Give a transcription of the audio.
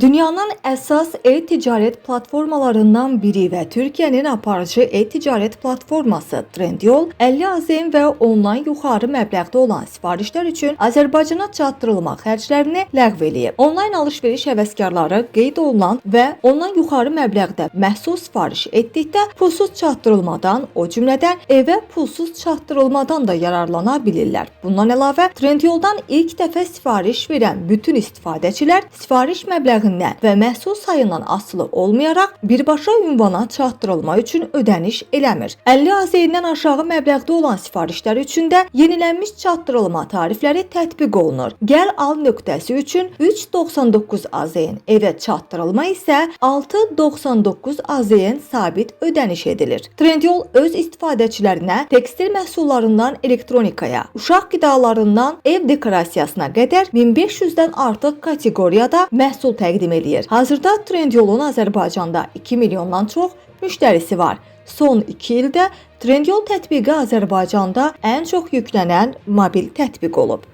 Dünyanın əsas e-ticarət platformalarından biri və Türkiyənin aparıcı e-ticarət platforması Trendyol 50 AZM və ondan yuxarı məbləğdə olan sifarişlər üçün Azərbaycana çatdırılma xərclərini ləğv eləyib. Onlayn alış-veriş həvəskarları qeyd olunan və ondan yuxarı məbləğdə məhsul sifariş etdikdə pulsuz çatdırılmadan, o cümlədən evə pulsuz çatdırılmadan da yararlana bilirlər. Bundan əlavə, Trendyoldan ilk dəfə sifariş verən bütün istifadəçilər sifariş məbləğindən və məhsul sayından asılı olmayaraq birbaşa ünvana çatdırılma üçün ödəniş eləmir. 50 AZN-dən aşağı məbləğdə olan sifarişlər üçün də yenilənmiş çatdırılma tarifləri tətbiq olunur. Gəl al nöqtəsi üçün 3.99 AZN, evə çatdırılma isə 6.99 AZN sabit ödəniş edilir. Trendyol öz istifadəçilərinə tekstil məhsullarından elektronikaya, uşaq qidalarından ev dekorasiyasına qədər 1500-dən artıq kateqoriyada məhsul təqdim edir. Hazırda Trendyolun Azərbaycanda 2 milyondan çox müştərisi var. Son 2 ildə Trendyol tətbiqi Azərbaycanda ən çox yüklənən mobil tətbiq olub.